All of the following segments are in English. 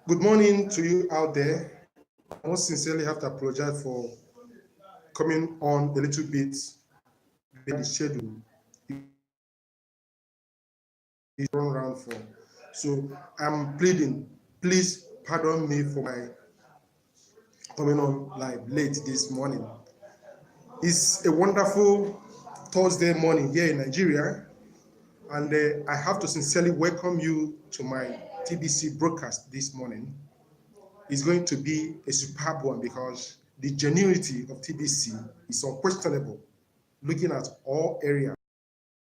Good morning to you out there. I most sincerely have to apologize for coming on a little bit behind the schedule. It's run around for. So I'm pleading, please pardon me for my coming on live late this morning. It's a wonderful Thursday morning here in Nigeria, and I have to sincerely welcome you to my TBC broadcast this morning. It's going to be a superb one because the genuinity of TBC is unquestionable. Looking at all areas,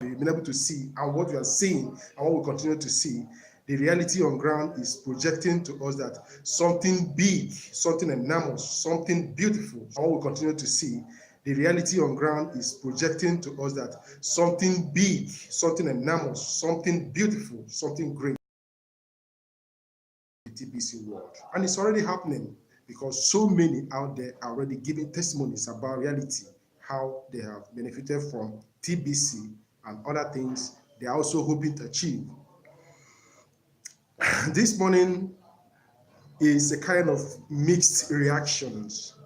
we've been able to see, and what we are seeing, and what we continue to see, the reality on ground is projecting to us that something big, something enormous, something beautiful, and what we continue to see, the reality on ground is projecting to us that something big, something enormous, something beautiful, something great. TBC world, and it's already happening because so many out there are already giving testimonies about reality, how they have benefited from TBC and other things they are also hoping to achieve. This morning is a kind of mixed reactions.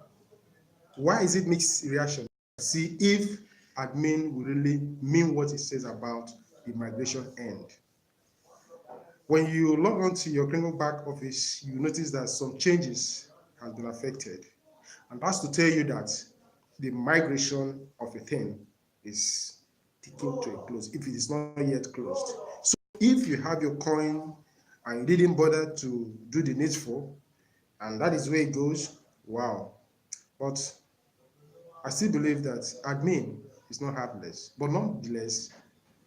Why is it mixed reaction? See if admin will really mean what it says about the migration end. When you log on to your Kringle back office, you notice that some changes have been affected. And that's to tell you that the migration of a thing is ticking to a close, if it is not yet closed. So if you have your coin and you didn't bother to do the needful, and that is where it goes, wow. But I still believe that admin is not heartless, but nonetheless,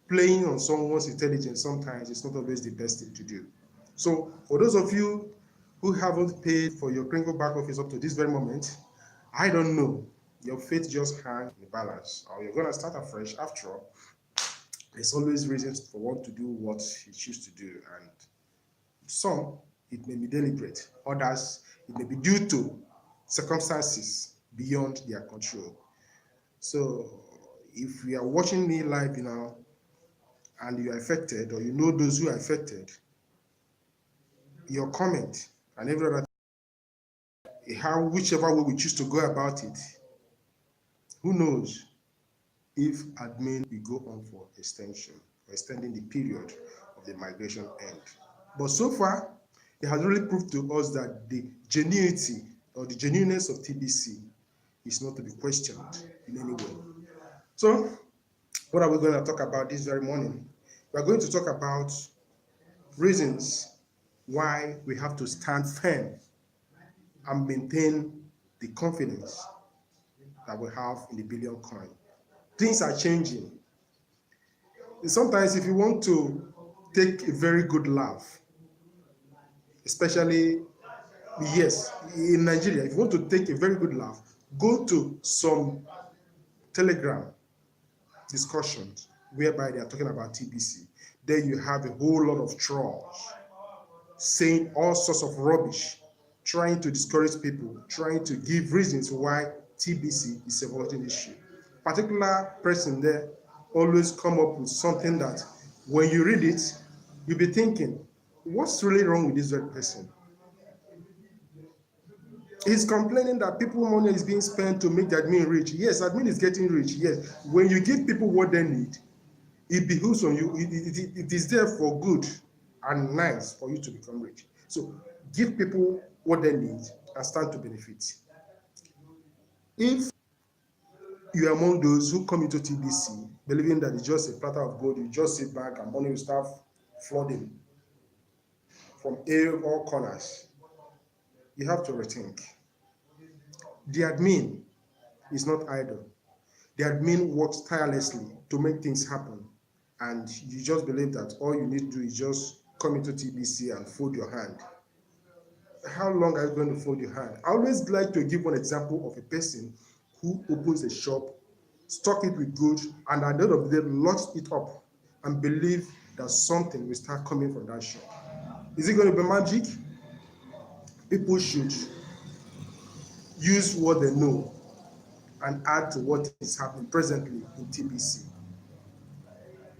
playing on someone's intelligence sometimes is not always the best thing to do. So for those of you who haven't paid for your Kringle back office up to this very moment, I don't know, your faith just hangs in the balance, or you're going to start afresh. After all, there's always reasons for one to do what he chooses to do, and some, it may be deliberate. Others, it may be due to circumstances beyond their control. So if you are watching me live now, and you are affected, or you know those who are affected, your comment and every other how whichever way we choose to go about it, who knows if admin will go on for extension or extending the period of the migration end. But so far, it has really proved to us that the genuinity or the genuineness of TBC is not to be questioned in any way. So, what are we going to talk about this very morning? We are going to talk about reasons why we have to stand firm and maintain the confidence that we have in the billion coin. Things are changing. And sometimes if you want to take a very good laugh, especially, yes, in Nigeria, if you want to take a very good laugh, go to some Telegram discussions whereby they are talking about TBC. There you have a whole lot of trolls saying all sorts of rubbish, trying to discourage people, trying to give reasons why TBC is a voting issue. Particular person there always come up with something that when you read it, you'll be thinking, what's really wrong with this very person? He's complaining that people money is being spent to make the admin rich. Yes, admin is getting rich. Yes, when you give people what they need, it behooves on you. It is there for good and nice for you to become rich. So give people what they need and stand to benefit. If you are among those who come into TBC believing that it's just a platter of gold, you just sit back and money will start flooding from all corners, you have to rethink. The admin is not idle. The admin works tirelessly to make things happen, and you just believe that all you need to do is just come into TBC and fold your hand. How long are you going to fold your hand? I always like to give one example of a person who opens a shop, stock it with goods, and at the end of the day, locks it up and believe that something will start coming from that shop. Is it going to be magic? People should use what they know and add to what is happening presently in TBC.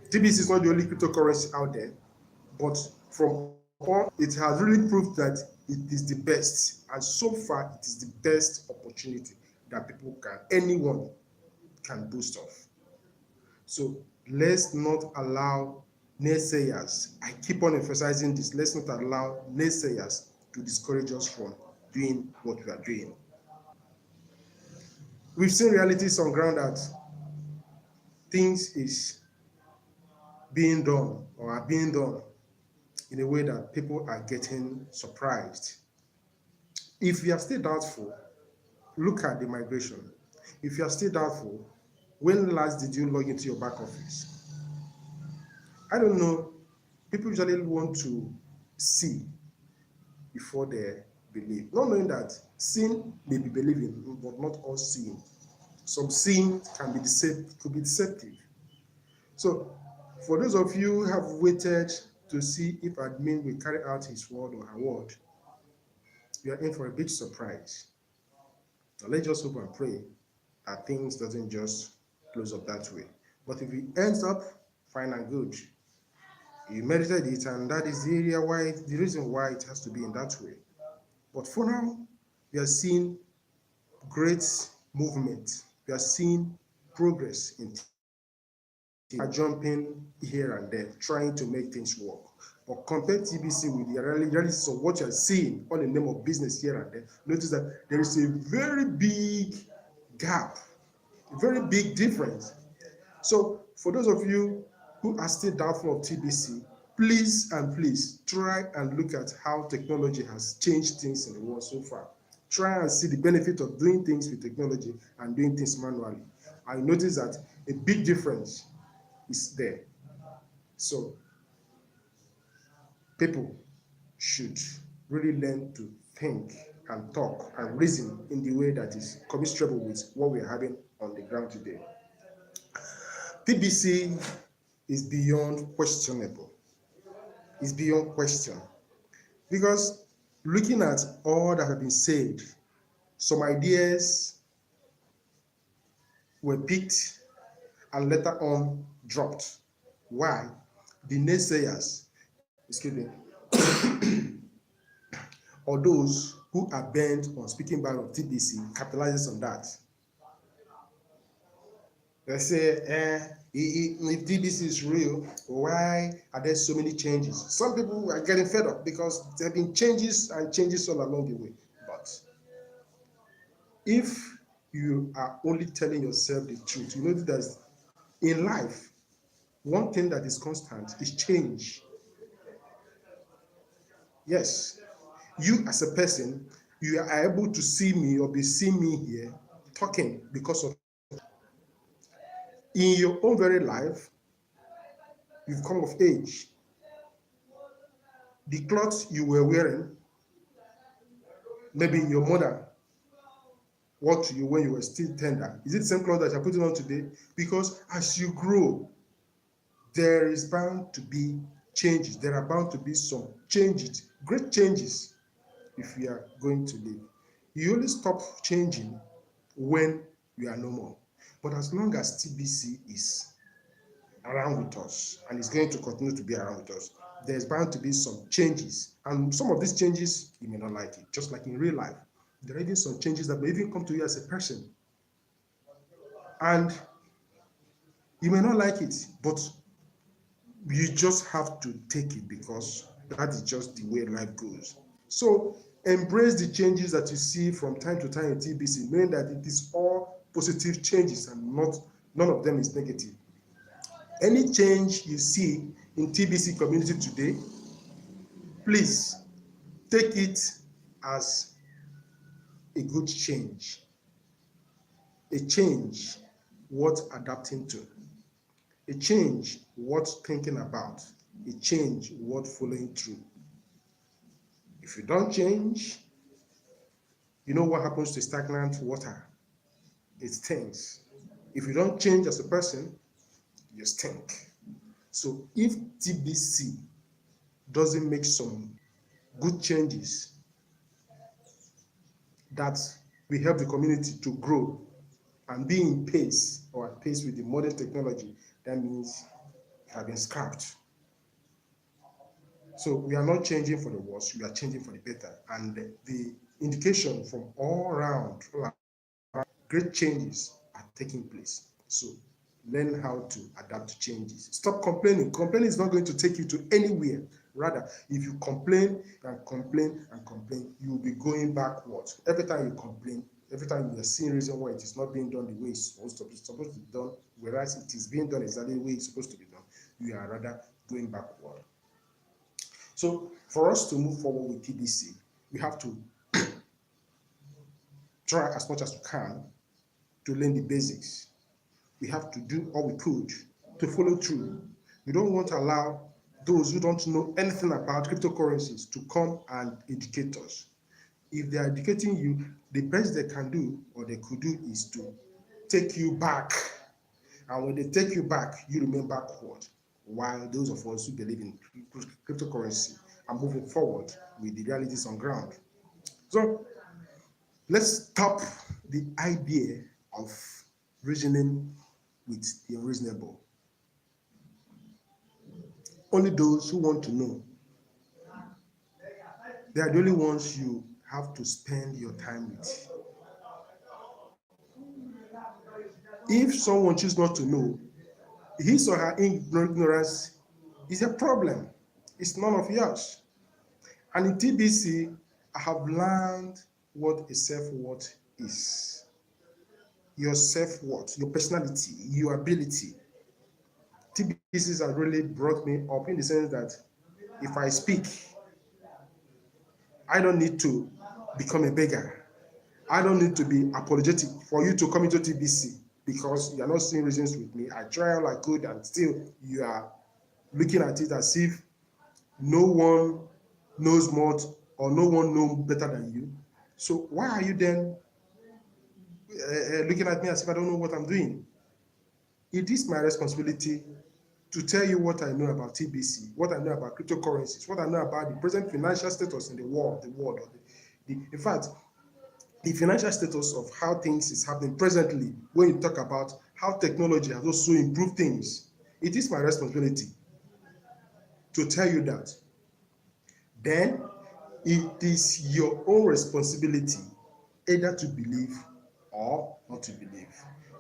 TBC is not the only cryptocurrency out there, but from it has really proved that it is the best, and so far it is the best opportunity that anyone can boast of. So let's not allow naysayers, I keep on emphasizing this, let's not allow naysayers to discourage us from doing what we are doing. We've seen realities on ground that things is being done or are being done in a way that people are getting surprised. If you are still doubtful, look at the migration. If you are still doubtful, when last did you log into your back office? I don't know. People usually want to see before they believe, not knowing that seeing may be believing, but not all seeing. Some seeing can be could be deceptive. So, for those of you who have waited to see if admin will carry out his word or her word, you are in for a big surprise. Now let's just hope and pray that things doesn't just close up that way. But if it ends up fine and good, you merited it, and that is the reason why it has to be in that way. But for now, we are seeing great movement. We are seeing progress in are jumping here and there, trying to make things work. But compare TBC with the realities of what you're seeing all in the name of business here and there, notice that there is a very big gap, a very big difference. So for those of you who are still doubtful of TBC, please and please try and look at how technology has changed things in the world so far. Try and see the benefit of doing things with technology and doing things manually. I notice that a big difference is there. So people should really learn to think and talk and reason in the way that is commensurable with what we are having on the ground today. TBC is beyond questionable. It's beyond question. Because looking at all that have been said, some ideas were picked and later on dropped. Why? The naysayers, excuse me, or those who are bent on speaking bad of TBC capitalizes on that. They say, if TBC is real, why are there so many changes? Some people are getting fed up because there have been changes and changes all along the way. But if you are only telling yourself the truth, you know that in life, one thing that is constant is change. Yes, you as a person, you are able to see me or be seeing me here talking because of in your own very life, you've come of age. The clothes you were wearing, maybe your mother wore to you when you were still tender. Is it the same clothes that you're putting on today? Because as you grow, there is bound to be changes. There are bound to be some changes, great changes, if you are going to live. You only stop changing when you are no more. But as long as TBC is around with us and is going to continue to be around with us, there's bound to be some changes. And some of these changes, you may not like it. Just like in real life, there are even some changes that may even come to you as a person. And you may not like it, but you just have to take it because that is just the way life goes. So embrace the changes that you see from time to time in TBC, knowing that it is all positive changes and none of them is negative. Any change you see in TBC community today, please take it as a good change, a change worth adapting to, a change worth thinking about, a change worth following through. If you don't change, you know what happens to stagnant water? It stinks. If you don't change as a person, you stink. So if TBC doesn't make some good changes that will help the community to grow and be in pace or at pace with the modern technology, that means you have been scrapped. So we are not changing for the worse, we are changing for the better. And the indication from all around, great changes are taking place. So learn how to adapt to changes. Stop complaining. Complaining is not going to take you to anywhere. Rather, if you complain and complain and complain, you will be going backwards. Every time you complain, every time you are seeing reason why it is not being done the way it's supposed to be done, whereas it is being done exactly the way it's supposed to be done, you are rather going backward. So for us to move forward with TBC, we have to try as much as we can to learn the basics. We have to do all we could to follow through. We don't want to allow those who don't know anything about cryptocurrencies to come and educate us. If they are educating you, the best they can do or they could do is to take you back. And when they take you back, you remain backward. While those of us who believe in cryptocurrency are moving forward with the realities on ground. So let's stop the idea of reasoning with the unreasonable. Only those who want to know, they are the only ones you have to spend your time with. If someone chooses not to know, his or her ignorance is a problem. It's none of yours. And in TBC, I have learned what a self-worth is. Your self-worth, your personality, your ability. TBCs have really brought me up in the sense that if I speak, I don't need to become a beggar. I don't need to be apologetic for you to come into TBC because you are not seeing reasons with me. I try all I could and still you are looking at it as if no one knows more or no one knows better than you. So why are you then looking at me as if I don't know what I'm doing? It is my responsibility to tell you what I know about TBC, what I know about cryptocurrencies, what I know about the present financial status in the world, in fact, the financial status of how things is happening presently. When you talk about how technology has also improved things, it is my responsibility to tell you that. Then it is your own responsibility either to believe or not to believe.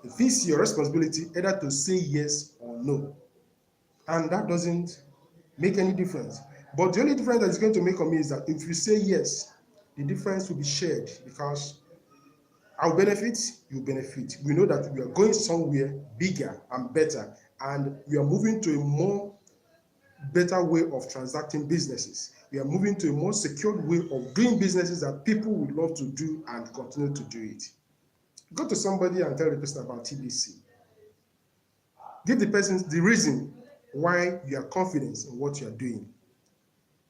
It is your responsibility either to say yes or no. And that doesn't make any difference. But the only difference that is going to make on me is that if you say yes, the difference will be shared because I'll benefit, you benefit. We know that we are going somewhere bigger and better, and we are moving to a more better way of transacting businesses. We are moving to a more secured way of doing businesses that people would love to do and continue to do it. Go to somebody and tell the person about TBC. Give the person the reason why you are confident in what you are doing.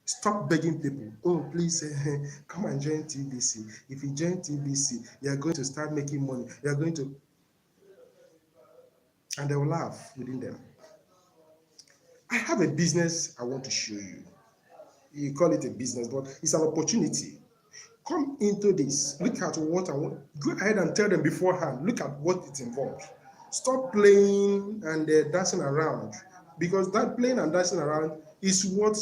Stop begging people, oh, please come and join TBC. If you join TBC, you are going to start making money. You are going to, and they will laugh within them. I have a business I want to show you. You call it a business, but it's an opportunity. Come into this. Look at what I want. Go ahead and tell them beforehand. Look at what it involves. Stop playing and dancing around, because that playing and dancing around is what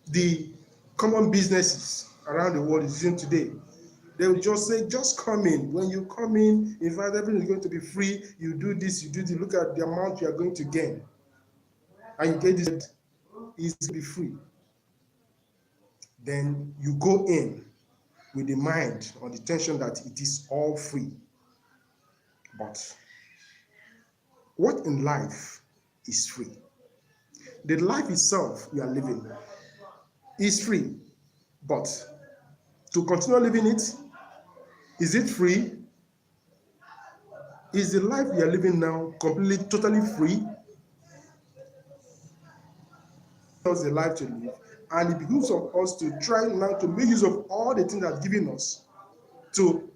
the common businesses around the world is using today. They will just say, just come in. When you come in fact, everything is going to be free. You do this, you do this. Look at the amount you are going to gain. And you get this, is to be free. Then you go in with the mind or the tension that it is all free. But what in life is free? The life itself we are living is free. But to continue living it, is it free? Is the life we are living now completely, totally free? Us a life to live, and it behooves of us to try now to make use of all the things that's given us to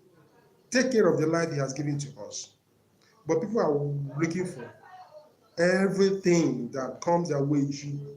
take care of the life He has given to us. But people are looking for everything that comes their way